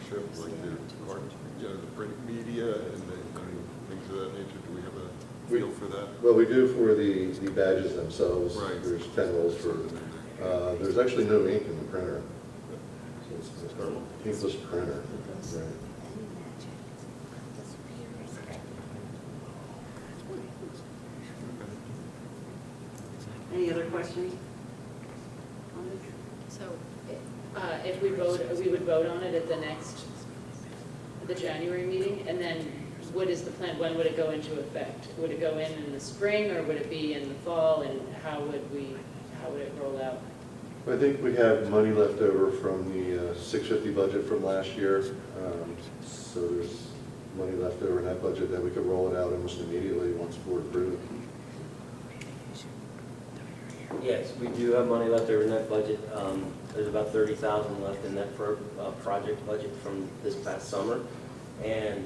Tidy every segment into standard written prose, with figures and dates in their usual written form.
partnership, like the print media and things of that nature? Do we have a feel for that? Well, we do for the badges themselves. Right. There's 10 rolls for, there's actually no ink in the printer. So it's inkless printer. Right. Any other questions? So if we vote, we would vote on it at the January meeting, and then what is the plan? When would it go into effect? Would it go in the spring, or would it be in the fall, and how would it roll out? I think we have money left over from the 650 budget from last year. So there's money left over in that budget that we could roll it out almost immediately once board approved. Yes, we do have money left over in that budget. There's about $30,000 left in that project budget from this past summer. And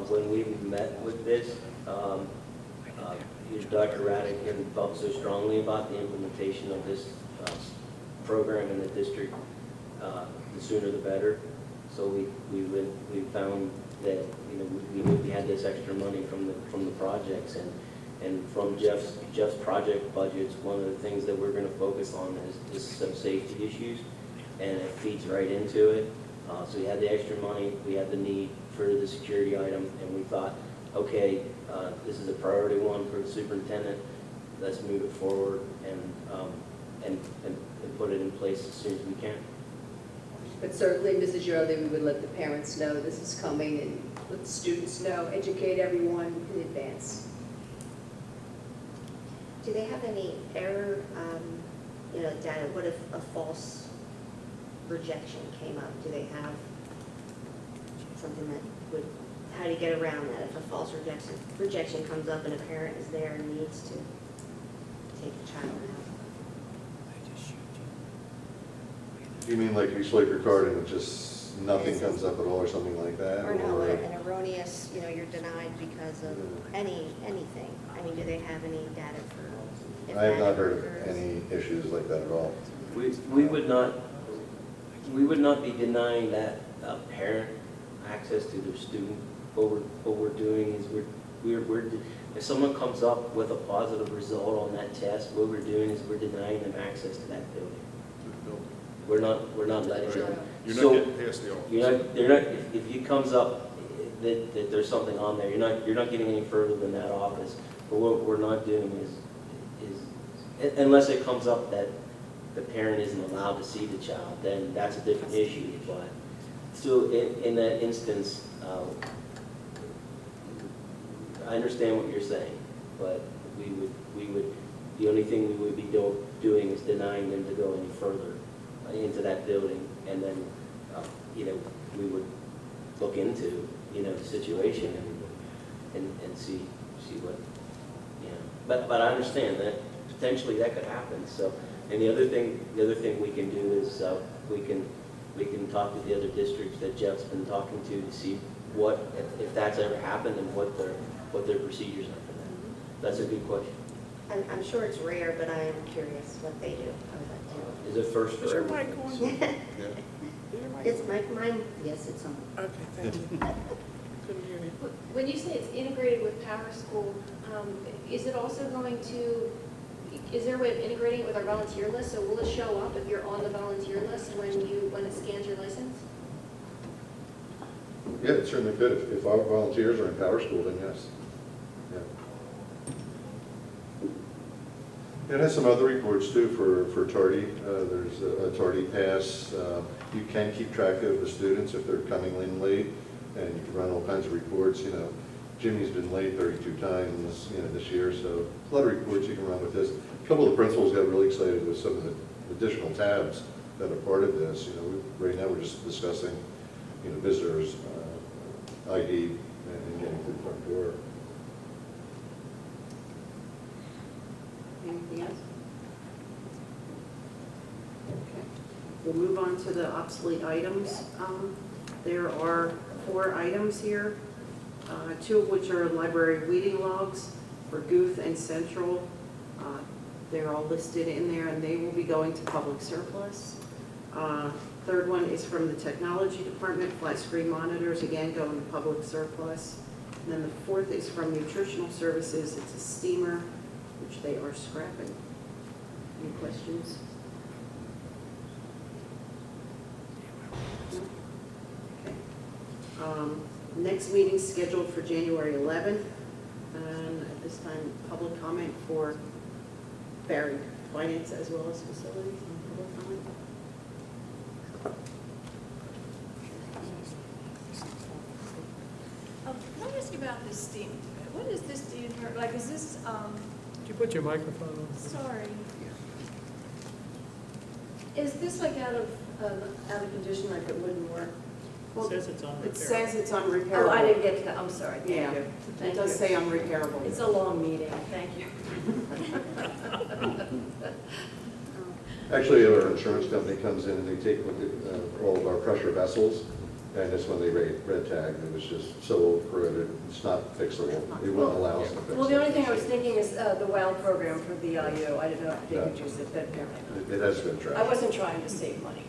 when we met with this, Dr. Rattigan felt so strongly about the implementation of this program in the district, the sooner the better. So we found that we had this extra money from the projects, and from Jeff's project budgets, one of the things that we're going to focus on is some safety issues, and it feeds right into it. So we had the extra money, we had the need for the security item, and we thought, okay, this is a priority one for the superintendent. Let's move it forward and put it in place as soon as we can. But certainly, Mrs. Yardley, we would let the parents know this is coming and let the students know, educate everyone in advance. Do they have any error, data? What if a false rejection came up? Do they have something that would, how do you get around that if a false rejection comes up and a parent is there and needs to take the child out? You mean like you swipe your card and it just nothing comes up at all or something like that? Or no, an erroneous, you're denied because of anything. I mean, do they have any data for if I have that not heard occurs? of any issues like that at all. We would not be denying that parent access to their student. What we're doing is we're if someone comes up with a positive result on that test, what we're doing is we're denying them access to that building. We're not letting them. You're So, not getting past the office. they're not. If it comes up that there's something on there, you're not getting any further than that office. But what we're not doing is unless it comes up that the parent isn't allowed to see the child, then that's a different issue. But still, in that instance, I understand what you're saying, but we would the only thing we would be doing is denying them to go any further into that building, and then we would look into the situation and see what but I understand that potentially that could happen. So, and the other thing we can do is we can talk to the other districts that Jeff's been talking to see what if that's ever happened and what their procedures are for that. That's a good question. I'm sure it's rare, but I am curious what they do. Is it first for Is your everyone? mic on? Yeah. It's mine, yes, it's on. Okay, thank you. Couldn't hear you. When you say it's integrated with Power School, is it also going to, is there a way of integrating it with our volunteer list? So will it show up if you're on the volunteer list when it scans your license? Yeah, it certainly could. If our volunteers are in Power School, then yes. Yeah. It has some other reports too for tardy. There's a tardy pass. You can keep track of the students if they're coming in late, and you can run all kinds of reports. Jimmy's been late 32 times this year, so a lot of reports you can run with this. A couple of the principals got really excited with some of the additional tabs that are part of this. Right now we're just discussing visitors ID and getting through the front door. Anything else? Okay. We'll move on to the obsolete items. There are 4 items here, 2 of which are library reading logs for Guth and Central. They're all listed in there, and they will be going to public surplus. Third one is from the technology department, flat screen monitors, again, go in the public surplus. And then the fourth is from nutritional services, it's a steamer, which they are scrapping. Any questions? No? Okay. Next meeting scheduled for January 11th, and at this time, public comment for Barry, finance as well as facilities, public comment. Can I ask you about this steam? What is this steam, like, is this, Could you put your microphone on? sorry. Is this like out of condition, like it wouldn't work? Well, It says it's unrepairable. It says it's unrepairable. Oh, I didn't get to that, I'm sorry, Yeah, thank you. it Thank does you. say unrepairable. It's a long meeting, thank you. Actually, our insurance company comes in and they take a look at all of our pressure vessels, and that's when they red tag. It was just so corroded, it's not fixable. They wouldn't allow us to fix it. Well, the only thing I was thinking is the WOW program for the IU. I didn't know if they could use it, but apparently not. It has been tracked. I wasn't trying to save money.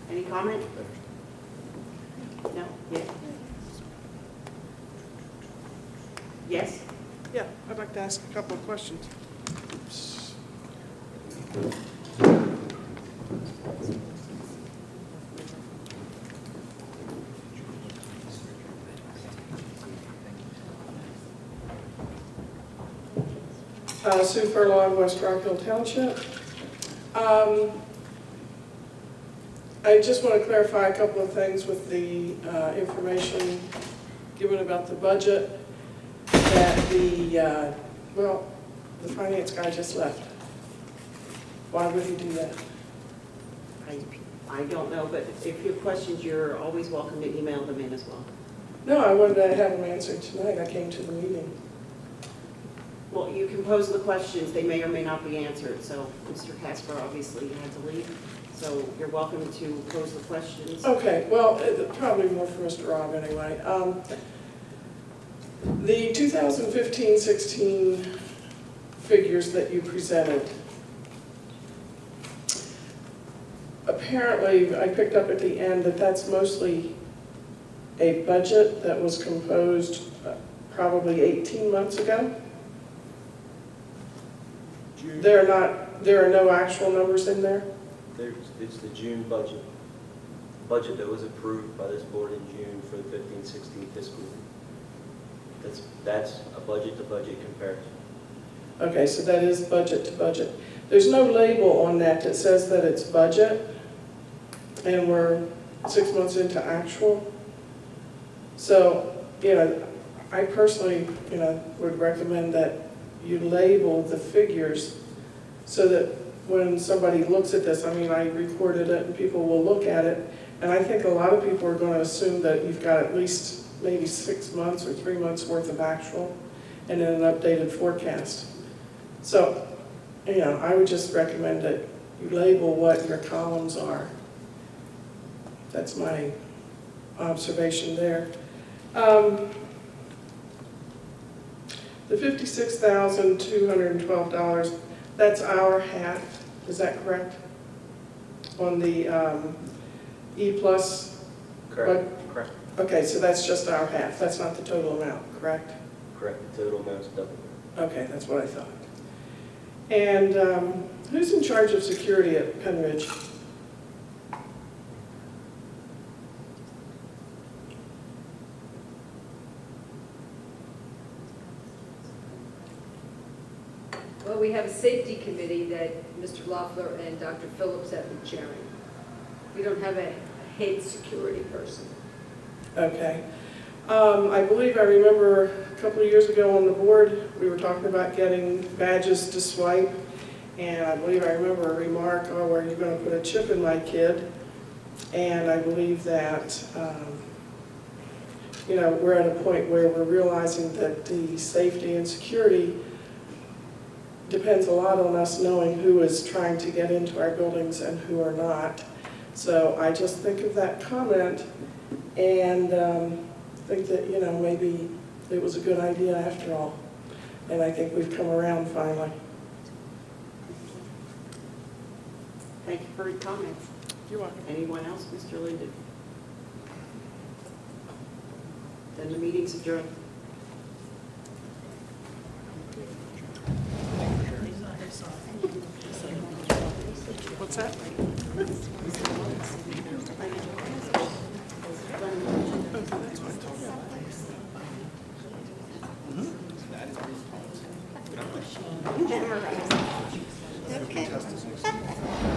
Any comment? No? Yeah? Yes? Yeah, I'd like to ask a couple of questions. Sue Furlong, West Rock Hill Township. I just want to clarify a couple of things with the information given about the budget. That the finance guy just left. Why would he do that? I don't know, but if you have questions, you're always welcome to email them in as well. No, I wanted to have them answered tonight. I came to the meeting. Well, you can pose the questions, they may or may not be answered, so Mr. Casper obviously had to leave, so you're welcome to pose the questions. Okay, well, probably more for Mr. Rob anyway. The 2015-16 figures that you presented, apparently I picked up at the end that that's mostly a budget that was composed probably 18 months ago. There are no actual numbers in there? It's the June budget. Budget that was approved by this board in June for the 15-16 fiscal year. That's a budget-to-budget comparison. Okay, so that is budget to budget. There's no label on that that says that it's budget, and we're 6 months into actual. So, I personally, would recommend that you label the figures so that when somebody looks at this, I recorded it and people will look at it, and I think a lot of people are going to assume that you've got at least maybe 6 months or 3 months worth of actual and then an updated forecast. So, I would just recommend that you label what your columns are. That's my observation there. The $56,212, that's our half, is that correct? On the E plus? Correct. Correct. Okay, so that's just our half, that's not the total amount, correct? Correct. The total amount's double. Okay, that's what I thought. And who's in charge of security at Pennridge? Well, we have a safety committee that Mr. Loeffler and Dr. Phillips have been chairing. We don't have a head security person. Okay. I believe I remember a couple of years ago on the board, we were talking about getting badges to swipe, and I believe I remember a remark, oh, are you going to put a chip in my kid? And I believe that, we're at a point where we're realizing that the safety and security depends a lot on us knowing who is trying to get into our buildings and who are not. So I just think of that comment and think that, maybe it was a good idea after all. And I think we've come around finally. Thank you for your comments. You're welcome. Anyone else, Mr. Linden? Then the meeting's adjourned. What's that? Memorize. Okay.